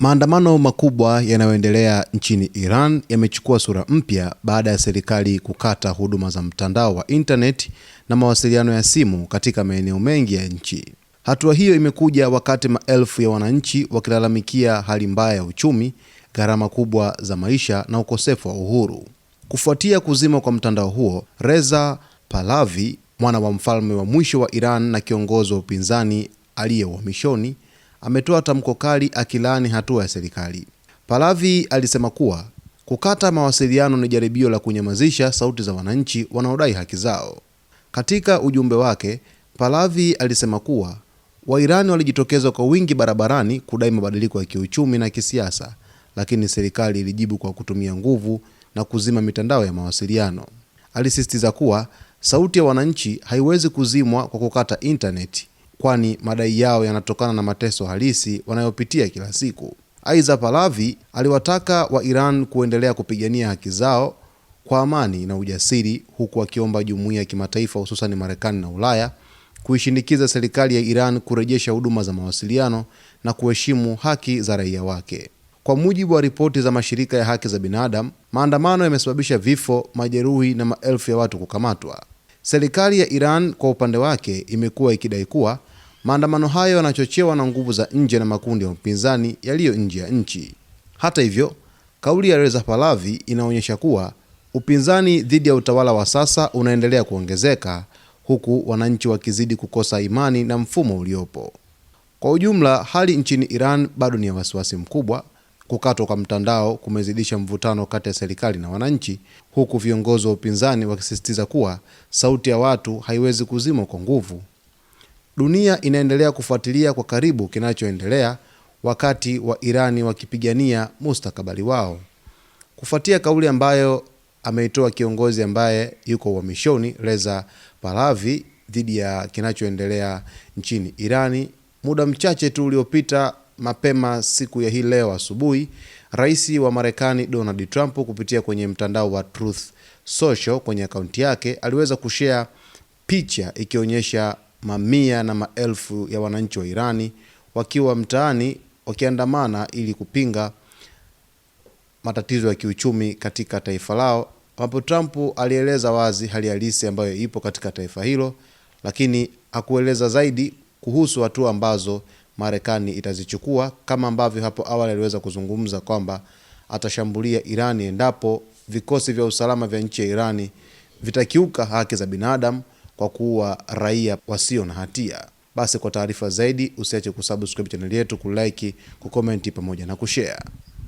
Maandamano makubwa yanayoendelea nchini Iran yamechukua sura mpya baada ya serikali kukata huduma za mtandao wa internet na mawasiliano ya simu katika maeneo mengi ya nchi. Hatua hiyo imekuja wakati maelfu ya wananchi wakilalamikia hali mbaya ya uchumi, gharama kubwa za maisha na ukosefu wa uhuru. Kufuatia kuzima kwa mtandao huo, Reza Pahlavi, mwana wa mfalme wa mwisho wa Iran na kiongozi wa upinzani aliye uhamishoni, ametoa tamko kali akilaani hatua ya serikali. Pahlavi alisema kuwa kukata mawasiliano ni jaribio la kunyamazisha sauti za wananchi wanaodai haki zao. Katika ujumbe wake, Pahlavi alisema kuwa Wairani walijitokeza kwa wingi barabarani kudai mabadiliko ya kiuchumi na kisiasa, lakini serikali ilijibu kwa kutumia nguvu na kuzima mitandao ya mawasiliano. Alisisitiza kuwa sauti ya wananchi haiwezi kuzimwa kwa kukata intaneti, kwani madai yao yanatokana na mateso halisi wanayopitia kila siku. Aidha, Pahlavi aliwataka wa Iran kuendelea kupigania haki zao kwa amani na ujasiri, huku akiomba jumuiya ya kimataifa hususan Marekani na Ulaya kuishinikiza serikali ya Iran kurejesha huduma za mawasiliano na kuheshimu haki za raia wake. Kwa mujibu wa ripoti za mashirika ya haki za binadamu, maandamano yamesababisha vifo, majeruhi na maelfu ya watu kukamatwa. Serikali ya Iran kwa upande wake imekuwa ikidai kuwa maandamano hayo yanachochewa na nguvu za nje na makundi ya upinzani yaliyo nje ya nchi. Hata hivyo, kauli ya Reza Pahlavi inaonyesha kuwa upinzani dhidi ya utawala wa sasa unaendelea kuongezeka, huku wananchi wakizidi kukosa imani na mfumo uliopo. Kwa ujumla, hali nchini Iran bado ni ya wasiwasi mkubwa. Kukatwa kwa mtandao kumezidisha mvutano kati ya serikali na wananchi, huku viongozi wa upinzani wakisisitiza kuwa sauti ya watu haiwezi kuzimwa kwa nguvu. Dunia inaendelea kufuatilia kwa karibu kinachoendelea, wakati wa Irani wakipigania mustakabali wao. Kufuatia kauli ambayo ameitoa kiongozi ambaye yuko uhamishoni, Reza Pahlavi, dhidi ya kinachoendelea nchini Irani, muda mchache tu uliopita, mapema siku ya hii leo asubuhi, Rais wa Marekani Donald Trump kupitia kwenye mtandao wa Truth Social kwenye akaunti yake aliweza kushare picha ikionyesha mamia na maelfu ya wananchi wa Irani wakiwa mtaani wakiandamana ili kupinga matatizo ya kiuchumi katika taifa lao, ambapo Trump alieleza wazi hali halisi ambayo ipo katika taifa hilo, lakini hakueleza zaidi kuhusu hatua ambazo Marekani itazichukua, kama ambavyo hapo awali aliweza kuzungumza kwamba atashambulia Irani endapo vikosi vya usalama vya nchi ya Irani vitakiuka haki za binadamu kwa kuua raia wasio na hatia. Basi kwa taarifa zaidi usiache kusubscribe channel yetu, kulike, kucomment pamoja na kushare.